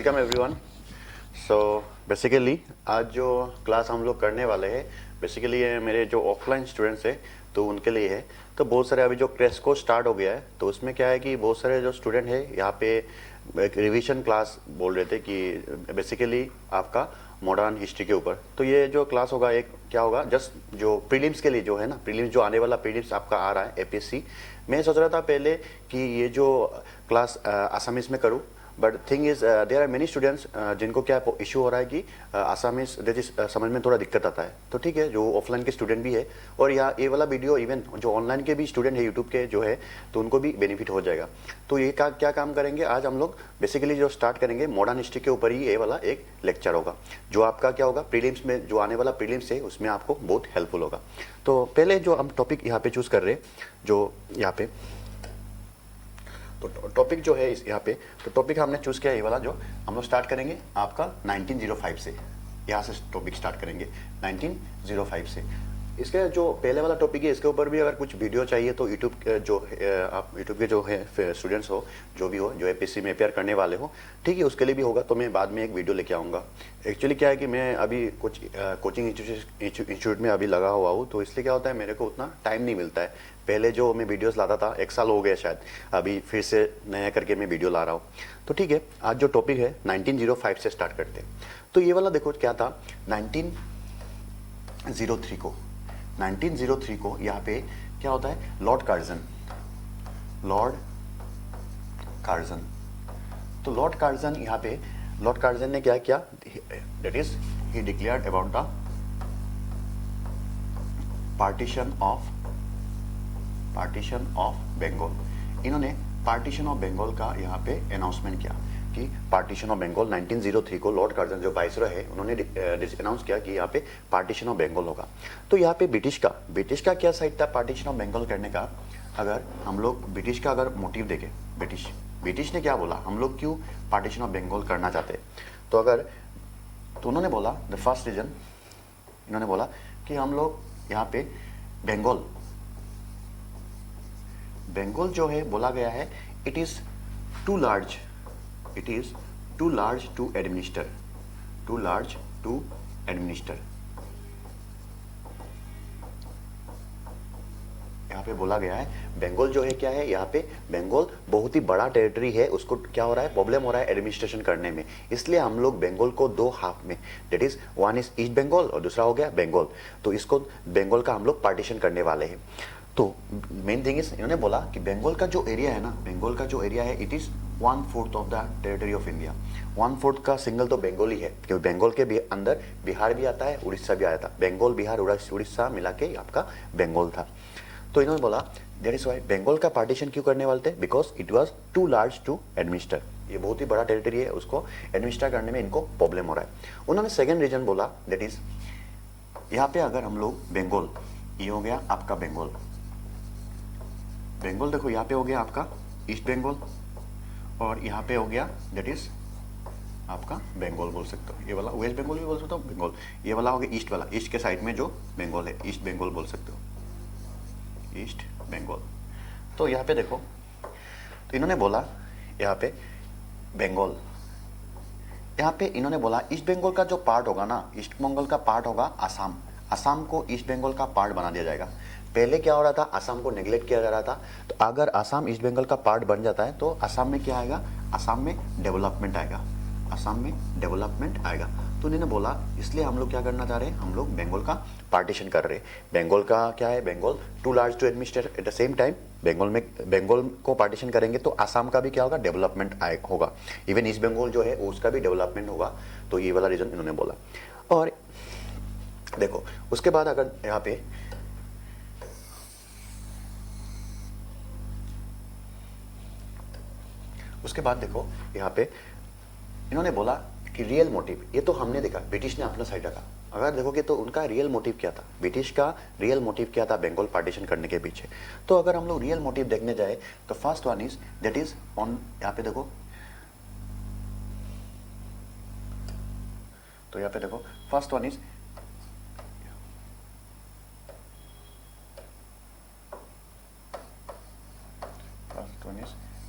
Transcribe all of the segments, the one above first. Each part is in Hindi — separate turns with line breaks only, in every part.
Welcome everyone. सो बेसिकली आज जो क्लास हम लोग करने वाले हैं बेसिकली ये मेरे जो ऑफलाइन स्टूडेंट्स हैं तो उनके लिए है। तो बहुत सारे अभी जो क्रेश कोर्स स्टार्ट हो गया है तो उसमें क्या है कि बहुत सारे जो स्टूडेंट है यहाँ पे एक रिवीजन क्लास बोल रहे थे कि बेसिकली आपका मॉडर्न हिस्ट्री के ऊपर। तो ये जो क्लास होगा एक क्या होगा जस्ट जो प्रीलिम्स के लिए जो है ना, प्रीलिम्स जो आने वाला प्रीलिम्स आपका आ रहा है एपीएससी। मैं सोच रहा था पहले कि ये जो क्लास आसामीज में करूँ, but thing is there are many students जिनको क्या इशू हो रहा है कि आसामीज समझ में थोड़ा दिक्कत आता है। तो ठीक है, जो ऑफलाइन के स्टूडेंट भी है और यहाँ ये वाला वीडियो इवन जो ऑनलाइन के भी स्टूडेंट है यूट्यूब के जो है तो उनको भी बेनिफिट हो जाएगा। तो ये क्या काम करेंगे आज हम लोग, बेसिकली जो स्टार्ट करेंगे मॉडर्न हिस्ट्री के ऊपर ही ये वाला एक लेक्चर होगा जो आपका क्या होगा प्रीलिम्स में जो आने वाला प्रीलिम्स है उसमें आपको बहुत हेल्पफुल होगा। तो पहले जो हम टॉपिक यहाँ पे चूज कर रहे हैं जो यहाँ पे, तो टॉपिक जो है इस यहाँ पे, तो टॉपिक हमने चूज किया ये वाला जो हम लोग स्टार्ट करेंगे आपका 1905 से। यहाँ से टॉपिक स्टार्ट करेंगे 1905 से। इसके जो पहले वाला टॉपिक है इसके ऊपर भी अगर कुछ वीडियो चाहिए तो यूट्यूब जो आप यूट्यूब के जो है स्टूडेंट्स हो जो भी हो जो एपीएससी में अपेयर करने वाले हो, ठीक है, उसके लिए भी होगा। तो मैं बाद में एक वीडियो लेके आऊँगा। एक्चुअली क्या है कि मैं अभी कुछ कोचिंग इंस्टीट्यूट में अभी लगा हुआ हूँ, तो इसलिए क्या होता है मेरे को उतना टाइम नहीं मिलता है। पहले जो मैं वीडियोस लाता था 1 साल हो गया शायद, अभी फिर से नया करके मैं वीडियो ला रहा हूँ। तो ठीक है, आज जो टॉपिक है 1905 से स्टार्ट करते हैं। तो ये वाला देखो क्या था 1903 को यहाँ पे क्या होता है, लॉर्ड कार्जन। तो लॉर्ड कार्जन यहाँ पे लॉर्ड कार्जन ने क्या किया, that is he declared about the partition of Bengal. इन्होंने पार्टीशन ऑफ बंगाल का यहाँ पे अनाउंसमेंट किया कि पार्टीशन ऑफ बंगाल 1903 को लॉर्ड कार्जन जो वाइसरॉय है उन्होंने अनाउंस किया कि यहाँ पे पार्टीशन ऑफ बंगाल होगा। तो यहाँ पे ब्रिटिश का क्या साइड था पार्टीशन ऑफ बंगाल करने का। अगर हम लोग ब्रिटिश का अगर मोटिव देखें, ब्रिटिश ने क्या बोला, हम लोग क्यों पार्टीशन ऑफ बंगाल करना चाहते हैं, तो उन्होंने बोला द फर्स्ट रीजन, इन्होंने बोला कि हम लोग यहाँ पे बंगाल जो है बोला गया है it is too large to administer. यहाँ पे बोला गया है बंगाल जो है क्या है, यहाँ पे बंगाल बहुत ही बड़ा टेरिटरी है, उसको क्या हो रहा है, प्रॉब्लम हो रहा है एडमिनिस्ट्रेशन करने में। इसलिए हम लोग बंगाल को 2 हाफ में, that is one is East Bengal और दूसरा हो गया बंगाल, तो इसको बंगाल का हम लोग पार्टीशन करने वाले हैं। तो मेन थिंग इज इन्होंने बोला कि बंगाल का जो एरिया है it is 1/4 of the territory of India. 1/4 का सिंगल तो बंगाल ही है, क्योंकि बंगाल के अंदर बिहार भी आता है, उड़ीसा भी आता है। बंगाल बिहार उड़ीसा मिला के आपका बंगाल था। तो इन्होंने बोला दैट इज वाई बंगाल का पार्टीशन क्यों करने वाले थे, because it was too large to administer. ये बहुत ही बड़ा टेरिटरी है, उसको एडमिनिस्टर करने में इनको प्रॉब्लम हो रहा है। उन्होंने सेकेंड रीजन बोला दैट इज यहाँ पे अगर हम लोग बंगाल, ये हो गया आपका बंगाल देखो यहाँ पे हो गया आपका ईस्ट बंगाल और यहाँ पे हो गया दैट इज आपका बंगाल बोल सकते हो, ये वाला वेस्ट बंगाल भी बोल सकते हो बंगाल, ये वाला हो गया ईस्ट वाला, ईस्ट के साइड में जो बंगाल है ईस्ट बंगाल बोल सकते हो, ईस्ट बंगाल। तो यहाँ पे देखो, तो इन्होंने बोला यहाँ पे बंगाल, यहाँ पे इन्होंने बोला ईस्ट बंगाल का जो पार्ट होगा ना, ईस्ट बंगाल का पार्ट होगा आसाम को ईस्ट बंगाल का पार्ट बना दिया जाएगा। पहले क्या हो रहा था, आसाम को नेग्लेक्ट किया जा रहा था। तो अगर आसाम ईस्ट बंगाल का पार्ट बन जाता है तो आसाम में क्या आएगा, आसाम में डेवलपमेंट आएगा। तो उन्होंने बोला इसलिए हम लोग क्या करना चाह रहे हैं, हम लोग बंगाल का पार्टीशन कर रहे हैं। बंगाल का क्या है, Bengal too large to administer, at the same time Bengal को पार्टीशन करेंगे तो आसाम का भी क्या होगा, डेवलपमेंट होगा। इवन ईस्ट बंगाल जो है उसका भी डेवलपमेंट होगा। तो ये वाला रीजन इन्होंने बोला। और देखो उसके बाद अगर यहाँ पे उसके बाद देखो यहाँ पे इन्होंने बोला कि रियल मोटिव, ये तो हमने देखा ब्रिटिश ने अपना साइड रखा। अगर देखोगे तो उनका रियल मोटिव क्या था, ब्रिटिश का रियल मोटिव क्या था बंगाल पार्टीशन करने के पीछे। तो अगर हम लोग रियल मोटिव देखने जाए तो first one is that is on, यहाँ पे देखो, तो यहाँ पे देखो फर्स्ट वन इज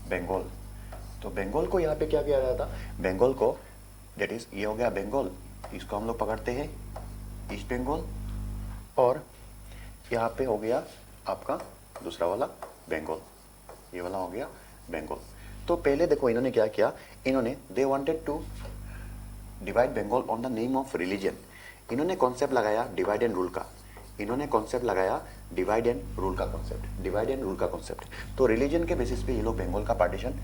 बंगाल। तो बंगाल को यहाँ पे क्या किया जाता, बंगाल को दैट इज ये हो गया बंगाल, इसको हम लोग पकड़ते हैं ईस्ट बंगाल, और यहाँ पे हो गया आपका दूसरा वाला बंगाल, ये वाला हो गया बंगाल। तो पहले देखो इन्होंने क्या किया, इन्होंने they wanted to divide Bengal on the name of religion. इन्होंने कॉन्सेप्ट लगाया डिवाइड एंड रूल का, इन्होंने कॉन्सेप्ट लगाया डिवाइड एंड रूल का कॉन्सेप्ट, डिवाइड एंड रूल का कॉन्सेप्ट। तो रिलीजन के बेसिस पे ये लोग बंगाल का पार्टीशन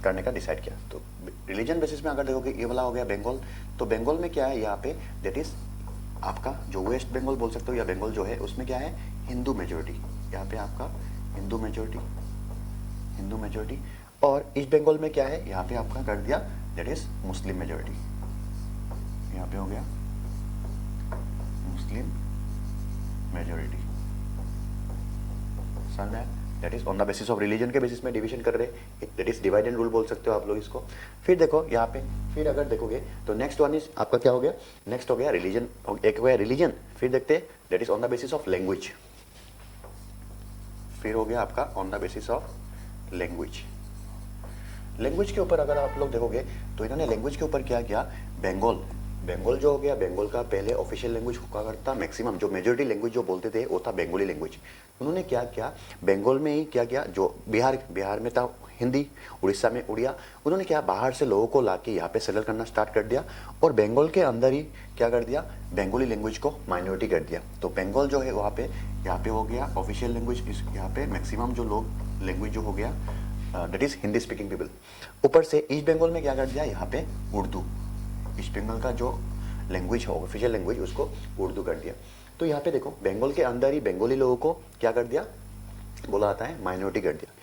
करने का डिसाइड किया। तो रिलीजन बेसिस में अगर देखोगे ये वाला हो गया बंगाल, तो बंगाल में क्या है यहाँ पे दैट इज आपका जो वेस्ट बंगाल बोल सकते हो या बंगाल जो है उसमें क्या है हिंदू मेजोरिटी, यहाँ पे आपका हिंदू मेजोरिटी, हिंदू मेजोरिटी। और ईस्ट बंगाल में क्या है यहाँ पे आपका कर दिया दैट इज मुस्लिम मेजोरिटी, यहाँ पे हो गया मुस्लिम मेजोरिटी। समझ में? That is on the basis of religion के बेसिस में डिवीजन कर रहे हैं, that is divide and rule बोल सकते हो आप लोग इसको। फिर देखो यहाँ पे, फिर अगर देखोगे तो नेक्स्ट वन इज आपका क्या हो गया, नेक्स्ट हो गया रिलीजन, एक हो गया रिलीजन। फिर देखते हैं that is on the basis of language, फिर हो गया आपका on the basis of language. Language के ऊपर अगर आप लोग देखोगे तो इन्होंने लैंग्वेज के ऊपर क्या किया, बंगाल, बंगाल जो हो गया बंगाल का पहले ऑफिशियल लैंग्वेज हुआ करता, मैक्सिमम जो मेजोरिटी लैंग्वेज जो बोलते थे वो था बंगाली लैंग्वेज। उन्होंने क्या किया बंगाल में ही क्या किया, जो बिहार में था हिंदी, उड़ीसा में उड़िया, उन्होंने क्या बाहर से लोगों को लाके यहाँ पे सेटल करना स्टार्ट कर दिया, और बंगाल के अंदर ही क्या कर दिया बंगाली लैंग्वेज को माइनॉरिटी कर दिया। तो बंगाल जो है वहाँ पे यहाँ पे हो गया ऑफिशियल लैंग्वेज, यहाँ पे मैक्सिमम जो लोग लैंग्वेज जो हो गया that is Hindi speaking people. ऊपर से ईस्ट बंगाल में क्या कर दिया यहाँ पे उर्दू, ईस्ट बंगाल का जो लैंग्वेज है ऑफिशियल लैंग्वेज उसको उर्दू कर दिया। तो यहाँ पे देखो बंगाल के अंदर ही बंगाली लोगों को क्या कर दिया, बोला आता है माइनॉरिटी कर दिया।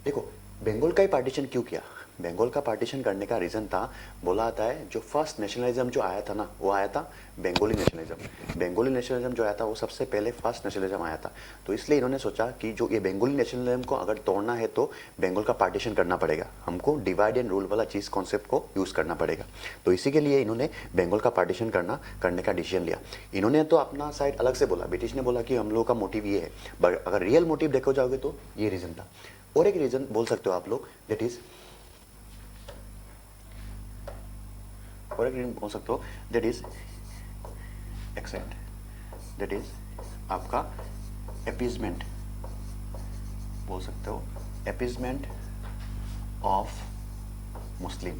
देखो बंगाल का ही पार्टीशन क्यों किया, बंगाल का पार्टीशन करने का रीज़न था, बोला आता है जो फर्स्ट नेशनलिज्म जो आया था ना वो आया था बंगाली नेशनलिज्म। बंगाली नेशनलिज्म जो आया था वो सबसे पहले फर्स्ट नेशनलिज्म आया था। तो इसलिए इन्होंने सोचा कि जो ये बंगाली नेशनलिज्म को अगर तोड़ना है तो बंगाल का पार्टीशन करना पड़ेगा, हमको डिवाइड एंड रूल वाला चीज़ कॉन्सेप्ट को यूज़ करना पड़ेगा। तो इसी के लिए इन्होंने बंगाल का पार्टीशन करने का डिसीजन लिया। इन्होंने तो अपना साइड अलग से बोला, ब्रिटिश ने बोला कि हम लोगों का मोटिव ये है, बट अगर रियल मोटिव देखो जाओगे तो ये रीज़न था। और एक रीज़न बोल सकते हो आप लोग दैट इज, और एक रीजन बोल सकते हो that is accent, that is आपका अपीजमेंट बोल सकते हो, अपीजमेंट ऑफ मुस्लिम।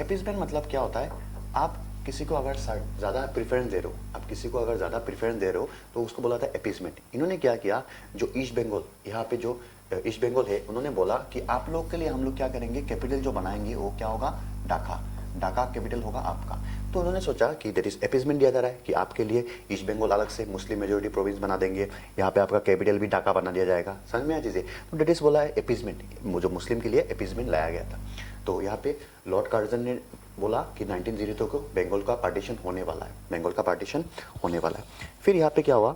अपीजमेंट मतलब क्या होता है, आप किसी को अगर ज़्यादा प्रेफरेंस दे रहे हो, आप किसी को अगर ज़्यादा प्रेफरेंस दे रहे हो तो उसको बोला था अपीजमेंट। इन्होंने क्या किया, जो ईस्ट बंगाल यहाँ पे जो ईस्ट बंगाल है उन्होंने बोला कि आप लोग के लिए हम लोग क्या करेंगे, कैपिटल जो बनाएंगे वो क्या होगा, ढाका, ढाका कैपिटल होगा आपका। तो उन्होंने सोचा कि दैट इज अपीजमेंट दिया जा रहा है कि आपके लिए ईस्ट बंगाल अलग से मुस्लिम मेजोरिटी प्रोविंस बना देंगे, यहाँ पे आपका कैपिटल भी ढाका बना दिया जाएगा। समझ में आ चीज़ें? तो दैट इज बोला है अपीजमेंट, जो मुस्लिम के लिए अपीजमेंट लाया गया था। तो यहाँ पे लॉर्ड कार्जन ने बोला कि 1902 को बंगाल का पार्टीशन होने वाला है, बंगाल का पार्टीशन होने वाला है। फिर यहाँ पे क्या हुआ,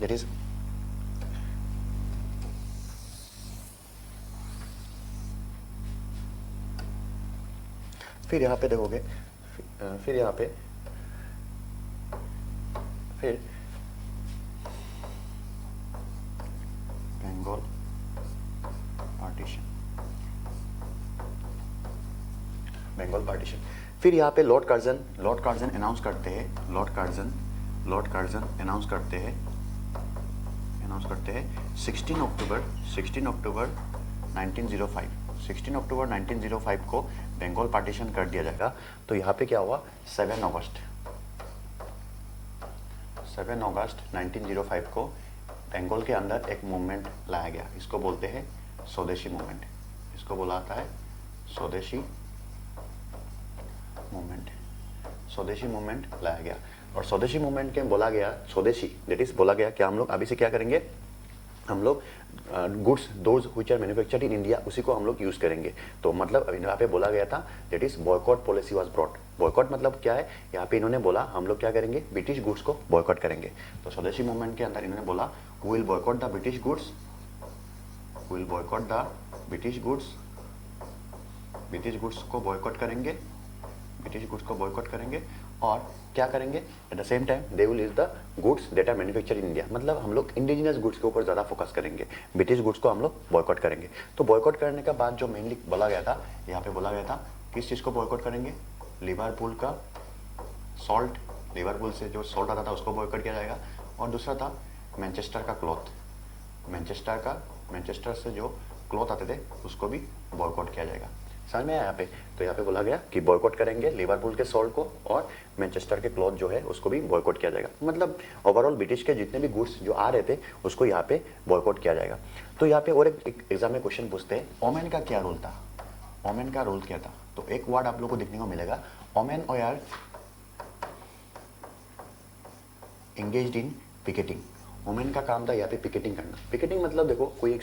दैट इज फिर यहाँ पे देखोगे, फिर यहाँ पे फिर बंगाल पार्टीशन, बंगाल पार्टीशन। फिर यहाँ पे लॉर्ड कार्जन अनाउंस करते हैं, लॉर्ड कार्जन अनाउंस करते हैं 16 अक्टूबर 1905, 16 अक्टूबर 1905 को बंगाल पार्टीशन कर दिया जाएगा। तो यहाँ पे क्या हुआ, 7 अगस्त 1905 को बंगाल के अंदर एक मूवमेंट लाया गया, इसको बोलते हैं स्वदेशी मूवमेंट, इसको बोला जाता है स्वदेशी मूवमेंट लाया गया। और स्वदेशी मूवमेंट के बोला गया, स्वदेशी दैट इज बोला गया कि हम लोग अभी से क्या करेंगे, हम लोग goods those which are manufactured in India उसी को हम लोग यूज़ करेंगे। तो मतलब अभी यहाँ पे बोला गया था that is boycott policy was brought. Boycott मतलब क्या है, यहाँ पे इन्होंने बोला हम लोग क्या करेंगे, ब्रिटिश गुड्स को बॉयकॉट करेंगे। तो स्वदेशी मूवमेंट के अंदर इन्होंने बोला we will boycott the British goods, we will boycott the British goods को बॉयकॉट करेंगे, ब्रिटिश गुड्स को बॉयकॉट करेंगे। और क्या करेंगे, at the same time they will use the goods that are manufacture in India, मतलब हम लोग इंडिजिनियस गुड्स के ऊपर ज़्यादा फोकस करेंगे, ब्रिटिश गुड्स को हम लोग बॉयकॉट करेंगे। तो बॉयकॉट करने का बाद जो मेनली बोला गया था, यहाँ पे बोला गया था किस चीज़ को बॉयकॉट करेंगे, लिवरपूल का सॉल्ट, लिवरपूल से जो सॉल्ट आता था उसको बॉयकॉट किया जाएगा। और दूसरा था मैनचेस्टर का क्लॉथ, मैनचेस्टर से जो क्लॉथ आते थे उसको भी बॉयकॉट किया जाएगा। समझ में आया यहाँ पे? तो यहाँ पे बोला गया कि बॉयकॉट करेंगे लिवरपूल के सॉल्ट को और मैनचेस्टर के क्लॉथ जो है उसको भी बॉयकॉट किया जाएगा। मतलब ओवरऑल ब्रिटिश के जितने भी गुड्स जो आ रहे थे उसको यहाँ पे बॉयकॉट किया जाएगा। तो यहाँ पे और एक एग्जाम में क्वेश्चन पूछते हैं, ओमेन का क्या रोल था, ओमेन का रोल क्या था? तो एक वर्ड आप लोग को देखने को मिलेगा, ओमेन और एंगेज्ड इन पिकेटिंग। वुमेन का काम था यहाँ पे पिकेटिंग करना। पिकेटिंग मतलब देखो कोई एक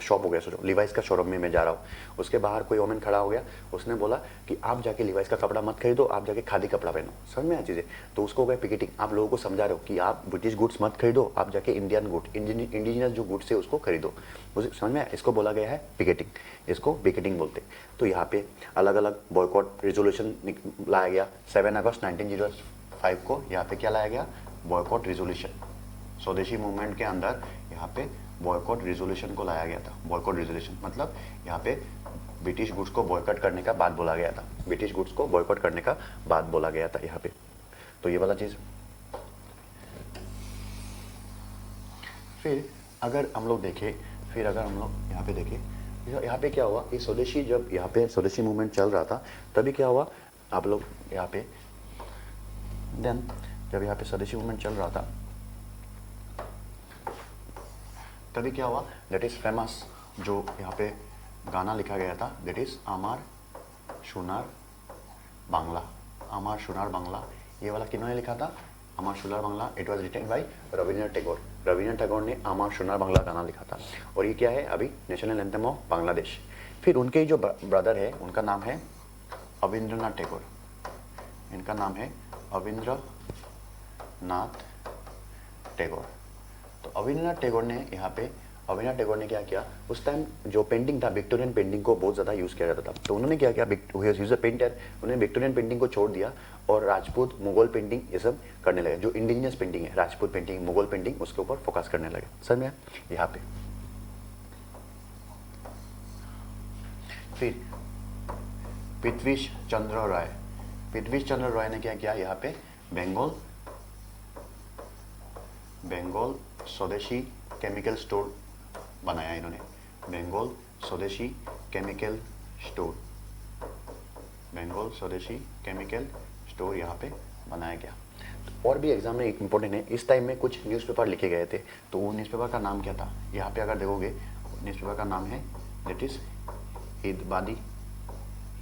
शॉप हो गया, सोचो लिवाइस का शोरूम में मैं जा रहा हूँ, उसके बाहर कोई वुमेन खड़ा हो गया, उसने बोला कि आप जाके लिवाइस का कपड़ा मत खरीदो, आप जाके खादी कपड़ा पहनो। समझ में आ चीज़ें? तो उसको हो गया पिकेटिंग। आप लोगों को समझा रहे हो कि आप ब्रिटिश गुड्स मत खरीदो, आप जाके इंडियन गुड इंडिजिनस जो गुड्स है उसको खरीदो। मुझे समझ में आया? इसको बोला गया है पिकेटिंग, इसको पिकेटिंग बोलते। तो यहाँ पे अलग अलग बॉयकॉट रेजोल्यूशन लाया गया। 7 अगस्त 1905 को यहाँ पे क्या लाया गया, बॉयकॉट रेजोल्यूशन। स्वदेशी मूवमेंट के अंदर यहाँ पे बॉयकॉट रेजोल्यूशन को लाया गया था। बॉयकॉट रेजोल्यूशन मतलब यहाँ पे ब्रिटिश गुड्स को बॉयकॉट करने का बात बोला गया था, ब्रिटिश गुड्स को बॉयकॉट करने का बात बोला गया था यहाँ पे। तो ये वाला चीज़। फिर अगर हम लोग देखें, फिर अगर हम लोग यहाँ पे देखें, यहाँ पे क्या हुआ, ये स्वदेशी, जब यहाँ पे स्वदेशी मूवमेंट चल रहा था तभी क्या हुआ, आप लोग यहाँ पे देन जब यहाँ पे स्वदेशी मूवमेंट चल रहा था तभी क्या हुआ, दैट इज़ फेमस जो यहाँ पे गाना लिखा गया था, दैट इज़ आमार सोनार बांग्ला। आमार सोनार बांग्ला, ये वाला किन्होंने लिखा था, Amar Sonar Bangla? It was written by Rabindranath Tagore. Rabindranath Tagore ने आमार सोनार बांग्ला गाना लिखा था। और ये क्या है, अभी नेशनल एंथम ऑफ बांग्लादेश। फिर उनके जो ब्रदर है उनका नाम है अविंद्रनाथ टैगोर, इनका नाम है अविंद्रनाथ टैगोर। तो अविंद्रनाथ टैगोर ने यहाँ पे, अविंद्रनाथ टैगोर ने क्या किया, उस टाइम जो पेंटिंग था, विक्टोरियन पेंटिंग को बहुत ज़्यादा यूज़ किया जाता था। तो उन्होंने क्या किया, यूज अ पेंटर, उन्होंने विक्टोरियन पेंटिंग को छोड़ दिया और राजपूत, मुगल पेंटिंग ये सब करने लगे। जो इंडिजिनियस पेंटिंग है, राजपूत पेंटिंग, मुगल पेंटिंग, उसके ऊपर फोकस करने लगे। समझ में? यहाँ पे फिर पृथ्वीश चंद्र राय, पृथ्वीश चंद्र राय ने क्या किया, यहाँ पे बंगाल स्वदेशी केमिकल स्टोर बनाया इन्होंने। बंगाल स्वदेशी केमिकल स्टोर, बंगाल स्वदेशी केमिकल स्टोर यहाँ पे बनाया गया। तो और भी एग्जाम में एक इंपॉर्टेंट है, इस टाइम में कुछ न्यूज़पेपर लिखे गए थे। तो वो न्यूज़पेपर का नाम क्या था, यहाँ पे अगर देखोगे न्यूज़पेपर का नाम है दैट इज हिंदबादी,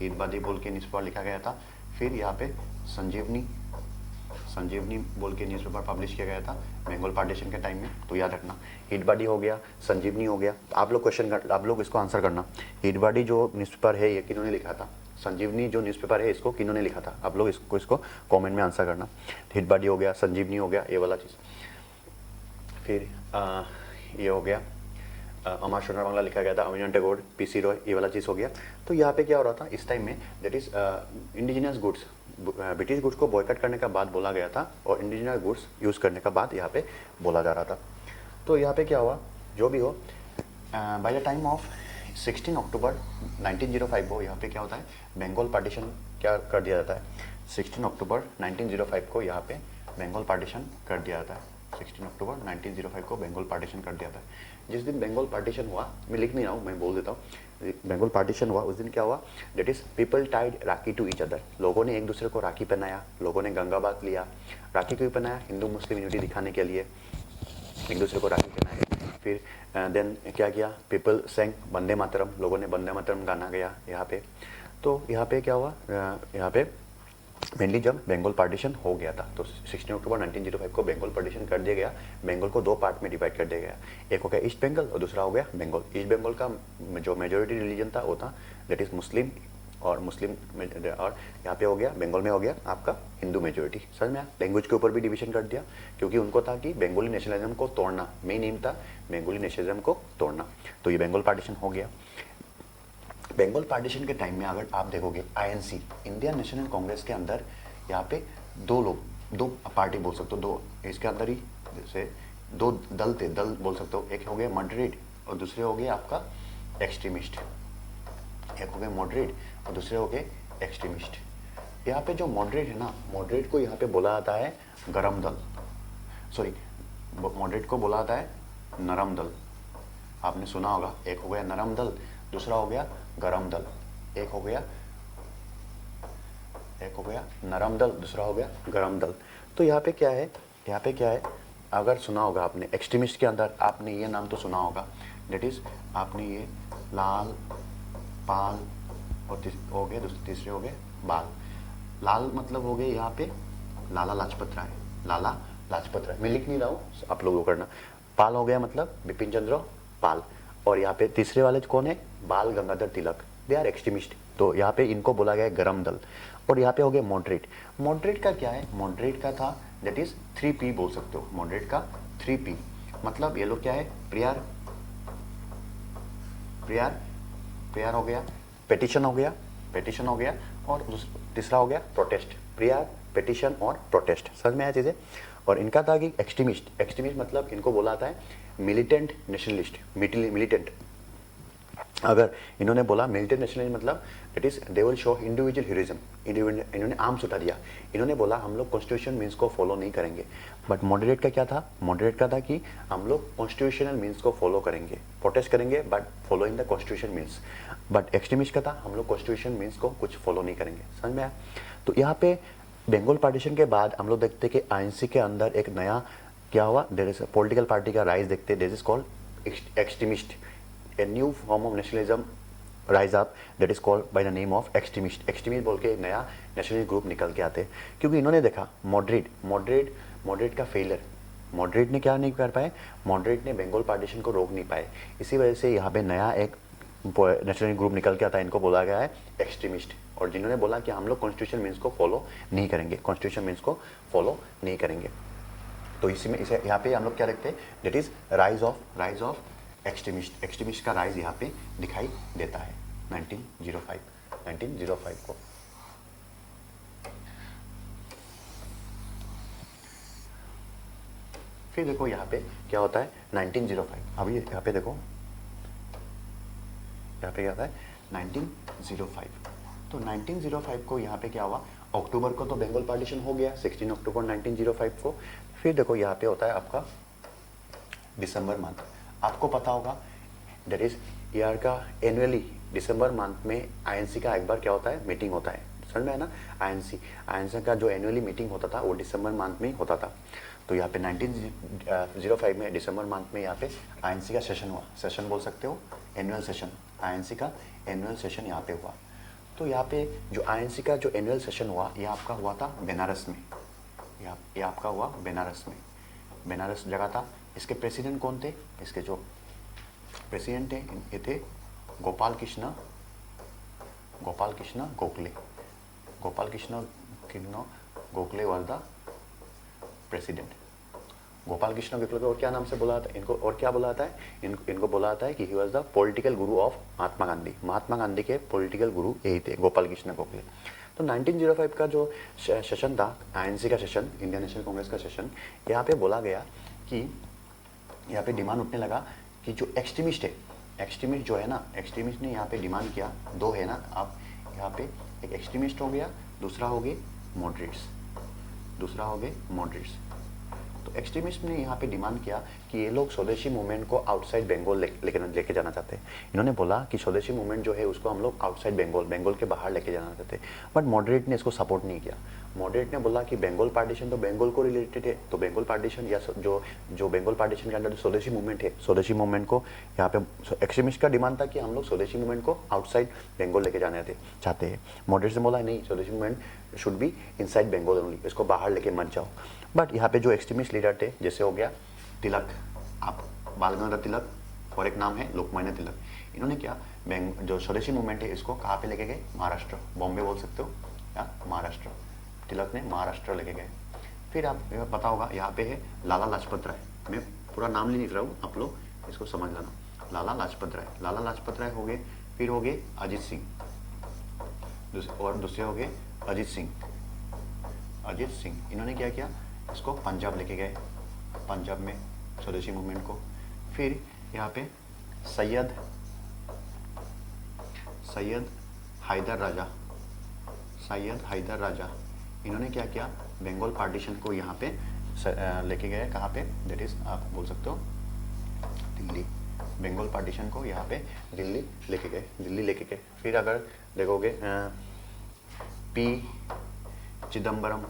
हिंदबादी बोल के न्यूज़पेपर लिखा गया था। फिर यहाँ पे संजीवनी बोल के न्यूज़पेपर पब्लिश किया गया था बंगाल पार्टीशन के टाइम में। तो याद रखना, हिंदबादी हो गया, संजीवनी हो गया। तो आप लोग आप लोग इसको आंसर करना, हिंदबादी जो न्यूज़पेपर है ये किन्होंने लिखा था, संजीवनी जो न्यूज़पेपर है इसको किन्होंने लिखा था। आप लोग इसको कमेंट में आंसर करना। हिंदबादी हो गया, संजीवनी हो गया, ये वाला चीज़। फिर ये हो गया अमार सोनार बांग्ला लिखा गया था, अविनाश टैगोर, पीसी रॉय, ये वाला चीज़ हो गया। तो यहाँ पे क्या हो रहा था इस टाइम में, that is indigenous goods, British goods को बॉयकॉट करने का बात बोला गया था और इंडिजिनस गुड्स यूज़ करने का बात यहाँ पे बोला जा रहा था। तो यहाँ पे क्या हुआ, जो भी हो, बाय द टाइम ऑफ 16 अक्टूबर 1905 को यहाँ पे क्या होता है, बंगाल पार्टीशन क्या कर दिया जाता है। 16 अक्टूबर 1905 को यहाँ पे बंगाल पार्टीशन कर दिया जाता है। 16 अक्टूबर 1905 को बंगाल पार्टीशन कर दिया था। जिस दिन बंगाल पार्टीशन हुआ, मैं लिख नहीं रहा हूँ, मैं बोल देता हूँ, बंगाल पार्टीशन हुआ उस दिन क्या हुआ, that is people tied rakhi to each other. लोगों ने एक दूसरे को राखी पहनाया, लोगों ने गंगा बात लिया। राखी क्यों पहनाया, हिंदू मुस्लिम यूनिटी दिखाने के लिए एक दूसरे को राखी पहनाया। फिर देन क्या किया, पीपल सेंग वंदे मातरम, लोगों ने वंदे मातरम गाना गया यहाँ पे। तो यहाँ पे क्या हुआ, यहाँ पे मेनली जब बंगाल पार्टीशन हो गया था, तो 16 अक्टूबर 1905 को बंगाल पार्टीशन कर दिया गया। बंगाल को दो पार्ट में डिवाइड कर दिया गया, एक हो गया ईस्ट बंगाल और दूसरा हो गया बंगाल। ईस्ट बंगाल का जो मेजोरिटी रिलीजन था वो था दैट इज़ मुस्लिम, और यहाँ पे हो गया बंगाल में हो गया आपका हिंदू मेजोरिटी। समझ में आया? लैंग्वेज के ऊपर भी डिवीजन कर दिया, क्योंकि उनको था कि बंगाली नेशनलिज्म को तोड़ना, मेन एम था बंगाली नेशनलिज्म को तोड़ना। तो ये बंगाल पार्टीशन हो गया। बंगाल पार्टीशन के टाइम में अगर आप देखोगे, आईएनसी, इंडियन नेशनल कांग्रेस के अंदर यहाँ पे दो लोग, दो पार्टी बोल सकते हो, दो इसके अंदर ही जैसे दो दल थे, दल बोल सकते हो। एक हो गया मॉडरेट और दूसरे हो गए आपका एक्सट्रीमिस्ट। एक हो गए मॉडरेट और दूसरे हो गए एक्सट्रीमिस्ट। यहाँ पे जो मॉडरेट है ना, मॉडरेट को यहाँ पे बोला जाता है गरम दल, सॉरी मॉडरेट को बोला जाता है नरम दल। आपने सुना होगा, एक हो गया नरम दल, दूसरा हो गया गरम दल। एक हो गया नरम दल, दूसरा हो गया गरम दल। तो यहाँ पे क्या है, यहाँ पे क्या है, अगर सुना होगा आपने एक्सट्रीमिस्ट के अंदर आपने ये नाम तो सुना होगा, डेट इज आपने ये लाल, पाल और हो गए, तीसरे हो गए बाल। लाल मतलब हो गए यहाँ पे लाला लाजपत राय, लाला लाजपत राय, मैं लिख नहीं रहा हूँ, आप लोगों को करना। पाल हो गया मतलब बिपिन चंद्र पाल, और यहाँ पे तीसरे वाले कौन है, बाल Gangadhar Tilak, they are extremist. तो यहाँ पे इनको बोला गया गरम दल। और यहाँ पे हो गया मॉडरेट। मॉडरेट का क्या है, मॉडरेट का था दैट इज 3P बोल सकते हो, मॉडरेट का 3P मतलब ये लोग क्या है, प्रेयर, प्रेयर, प्रेयर हो गया, पेटिशन हो गया, पेटिशन हो गया, और तीसरा हो गया प्रोटेस्ट, प्रेयर, पेटिशन और प्रोटेस्ट। समझ में आया चीज़ें। और इनका था कि एक्सट्रीमिस्ट, एक्सट्रीमिस्ट मतलब इनको बोला था मिलिटेंट नेशनलिस्ट, मिलिटेंट। अगर इन्होंने बोला मिलिटेंट नेशनलिस्ट मतलब it is they will show individual heroism, इन्होंने आर्म्स उठा दिया, इन्होंने बोला हम लोग कॉन्स्टिट्यूशन मीन्स को फॉलो नहीं करेंगे। बट मॉडरेट का क्या था, मॉडरेट का था कि हम लोग कॉन्स्टिट्यूशनल मीन्स को फॉलो करेंगे, प्रोटेस्ट करेंगे but following the constitution means. But extremist का था हम लोग कॉन्स्टिट्यूशन मीन्स को कुछ फॉलो नहीं करेंगे। समझ में आया। तो यहाँ पे बंगाल पार्टीशन के बाद हम लोग देखते हैं कि आईएनसी के अंदर एक नया क्या हुआ, देयर इज पॉलिटिकल पार्टी का राइज देखते हैं, this is called extremist, a new form of nationalism rise up that is called by the name of extremist। extremist बोल के एक नया नेशनलिस्ट ग्रुप निकल के आते, क्योंकि इन्होंने देखा मॉडरेट का फेलियर, मॉडरेट ने क्या नहीं कर पाए, मॉडरेट ने बंगाल पार्टीशन को रोक नहीं पाए, इसी वजह से यहाँ पे नया एक नेशनलिस्ट ग्रुप निकल के आता है, इनको बोला गया है एक्सट्रीमिस्ट। और जिन्होंने बोला कि हम लोग कॉन्स्टिट्यूशन मीन्स को फॉलो नहीं करेंगे, कॉन्स्टिट्यूशन मीन्स को फॉलो नहीं करेंगे। तो इसी में इसे यहाँ पे हम लोग क्या देखते हैं, that is rise of extremist. Extremist का राइज यहाँ पे दिखाई देता है 1905 को। फिर देखो यहाँ पे क्या होता है 1905, अभी यहाँ पे देखो, यहाँ पे क्या होता है 1905। तो 1905 को यहाँ पे क्या हुआ, अक्टूबर को तो बंगाल पार्टीशन हो गया 16 अक्टूबर 1905 को। फिर देखो यहाँ पे होता है आपका दिसंबर मंथ, आपको पता होगा दैट इज ईयर का एनुअली दिसंबर मंथ में आईएनसी का एक बार क्या होता है, मीटिंग होता है। समझ में है ना। आईएनसी का जो एनुअली मीटिंग होता था वो दिसंबर मंथ में ही होता था। तो यहाँ पे 1905 में दिसंबर मंथ में यहाँ पे आईएनसी का सेशन हुआ, सेशन बोल सकते हो एनुअल सेशन, आईएनसी का एनुअल सेशन यहाँ पे हुआ। तो यहाँ पे जो आईएनसी का जो एनुअल सेशन हुआ ये आपका हुआ था बनारस में, ये आपका हुआ बनारस में, बनारस जगह था। इसके प्रेसिडेंट कौन थे, इसके जो प्रेसिडेंट हैं ये थे Gopal Krishna Gokhale, Gopal Krishna Gokhale was the president. Gopal Krishna Gokhale को और क्या नाम से बुला जाता है इनको, और क्या बुला जाता है इनको बुला जाता है कि he was the political Guru of Mahatma Gandhi, Mahatma Gandhi के पॉलिटिकल गुरु यही थे गोपाल कृष्ण गोखले। तो 1905 का जो सेशन था आईएनसी का सेशन, इंडियन नेशनल कांग्रेस का सेशन, यहाँ पे बोला गया कि यहाँ पे डिमांड उठने लगा कि जो एक्सट्रीमिस्ट है, एक्सट्रीमिस्ट जो है ना, एक्सट्रीमिस्ट ने यहाँ पे डिमांड किया, दो है ना आप यहाँ पे, एक एक्सट्रीमिस्ट हो गया, दूसरा हो गए मॉडरेट्स, तो एक्सट्रीमिस्ट ने यहाँ पे डिमांड किया कि ये लोग स्वदेशी मूवमेंट को आउटसाइड बंगाल लेके जाना चाहते हैं। इन्होंने बोला कि स्वदेशी मूवमेंट जो है उसको हम लोग आउटसाइड बंगाल के बाहर लेके जाना चाहते हैं। बट मॉडरेट ने इसको सपोर्ट नहीं किया। मॉडरेट ने बोला कि बंगाल पार्टीशन तो बंगाल को रिलेटेड है, तो बंगाल पार्टीशन या जो बंगाल पार्टीशन के अंदर जो स्वदेशी मूवमेंट है, स्वदेशी मूवमेंट को यहाँ पे एक्सट्रीमिस्ट का डिमांड था कि हम लोग स्वदेशी मूवमेंट को आउटसाइड बंगाल लेके जाने चाहते हैं। मॉडरेट ने बोला नहीं, Swadeshi movement should be inside Bengal only, इसको बाहर लेके मत जाओ। बट यहाँ पे जो एक्सट्रीमिस्ट लीडर थे जैसे हो गया तिलक, आप बाल गंगाधर तिलक, और एक नाम है लोकमान्य तिलक, इन्होंने क्या जो स्वदेशी मूवमेंट है इसको कहाँ पे लेके गए, महाराष्ट्र, बॉम्बे बोल सकते हो या महाराष्ट्र, तिलक ने महाराष्ट्र लेके गए। फिर आप पता होगा यहाँ पे है लाला लाजपत राय, मैं पूरा नाम नहीं लिख रहा हूँ, आप लोग इसको समझ लेना। लाला लाजपत राय हो गए, फिर हो गए अजीत सिंह, और दूसरे हो गए अजीत सिंह, अजीत सिंह, इन्होंने क्या किया, इसको पंजाब लेके गए, पंजाब में स्वदेशी मूवमेंट को। फिर यहाँ पे सैयद हैदर राजा, सैयद हैदर राजा, इन्होंने क्या किया, बंगाल पार्टीशन को यहाँ पे लेके गए, कहाँ पे, दैट इज आप बोल सकते हो दिल्ली, बंगाल पार्टीशन को यहाँ पे दिल्ली लेके गए। फिर अगर देखोगे पी चिदम्बरम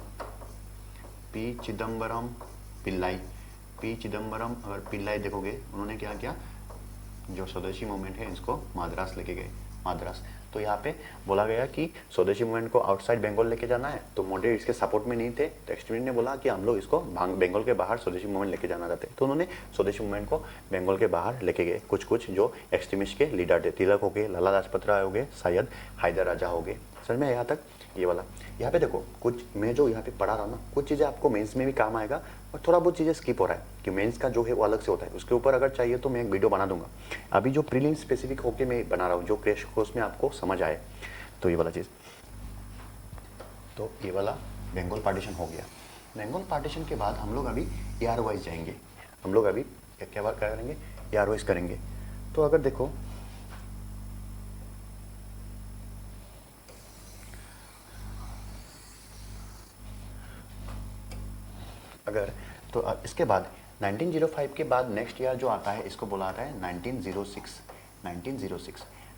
पिल्लाई देखोगे, उन्होंने क्या किया, जो स्वदेशी मूवमेंट है इसको मद्रास लेके गए, मद्रास। तो यहाँ पे बोला गया कि स्वदेशी मूवमेंट को आउटसाइड बंगाल लेके जाना है, तो मॉडरेट इसके सपोर्ट में नहीं थे, तो एक्सट्रीमिस्ट ने बोला कि हम लोग इसको बंगाल के बाहर स्वदेशी मूवमेंट लेके जाना चाहते हैं, तो उन्होंने स्वदेशी मूवमेंट को बंगाल के बाहर लेके गए। कुछ जो एक्सट्रीमिस्ट के लीडर थे, तिलक हो गए, लाला लाजपत राय हो गए, सैयद हैदर राजा हो गए। समझ में यहाँ तक, ये वाला। यहाँ पे देखो कुछ मैं जो यहाँ पे पढ़ा रहा हूँ ना, कुछ चीज़ें आपको मेंस में भी काम आएगा और थोड़ा बहुत चीज़ें स्किप हो रहा है कि मेंस का जो है वो अलग से होता है, उसके ऊपर अगर चाहिए तो मैं एक वीडियो बना दूंगा। अभी जो प्रीलिम स्पेसिफिक होके मैं बना रहा हूँ, जो क्रैश कोर्स में आपको समझ आए, तो ये वाला चीज़। तो ये वाला बंगाल पार्टीशन हो गया। बंगाल पार्टीशन के बाद हम लोग अभी ईयर वाइज जाएंगे, हम लोग अभी क्या करेंगे, ईयर वाइज करेंगे। तो अगर देखो तो इसके बाद 1905 के बाद नेक्स्ट ईयर जो आता है इसको बोला आता है 1906।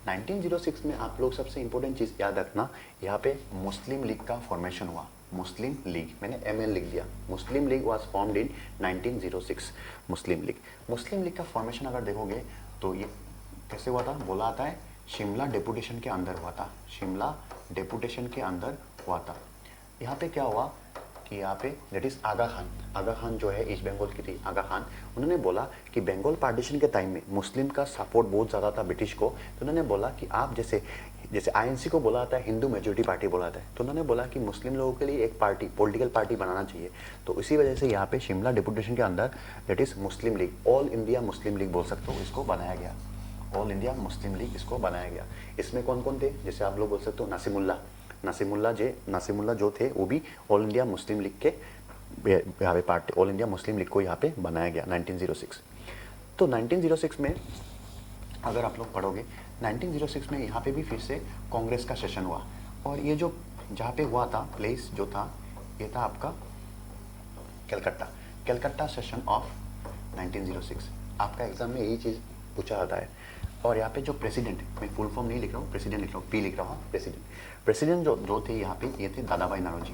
1906 में आप लोग सबसे इंपॉर्टेंट चीज़ याद रखना, यहाँ पे मुस्लिम लीग का फॉर्मेशन हुआ। मुस्लिम लीग, मैंने ML लिख दिया, Muslim League was formed in 1906। Muslim League का फॉर्मेशन अगर देखोगे तो ये कैसे हुआ था, बोला आता है शिमला डेपुटेशन के अंदर हुआ था, शिमला डेपुटेशन के अंदर हुआ था। यहाँ पे क्या हुआ कि यहाँ पे दैट इज आगा खान जो है ईस्ट बंगाल की थी, आगा खान, उन्होंने बोला कि बंगाल पार्टीशन के टाइम में मुस्लिम का सपोर्ट बहुत ज़्यादा था ब्रिटिश को, तो उन्होंने बोला कि आप जैसे INC को बोला था हिंदू मेजोरिटी पार्टी बोला था, तो उन्होंने बोला कि मुस्लिम लोगों के लिए एक पार्टी, पॉलिटिकल पार्टी बनाना चाहिए। तो इसी वजह से यहाँ पे शिमला डेपुटेशन के अंदर that is Muslim league, all India Muslim league बोल सकते हो, इसको बनाया गया, ऑल इंडिया मुस्लिम लीग इसको बनाया गया। इसमें कौन कौन थे, जैसे आप लोग बोल सकते हो नासिमुल्ला जो थे वो भी ऑल इंडिया मुस्लिम लीग के यहाँ पे party, all India Muslim league को यहाँ पे बनाया गया 1906। तो 1906 में अगर आप लोग पढ़ोगे, 1906 में यहाँ पे भी फिर से कांग्रेस का सेशन हुआ, और ये जो जहाँ पे हुआ था प्लेस जो था, ये था आपका कलकत्ता सेशन ऑफ 1906। आपका एग्जाम में यही चीज़ पूछा जाता है। और यहाँ पे जो प्रेसिडेंट, मैं फुल फॉर्म नहीं लिख रहा हूँ, प्रेसिडेंट लिख रहा हूँ, P लिख रहा हूँ, प्रेसिडेंट जो थे यहाँ पे, ये थे दादाभाई नारोजी।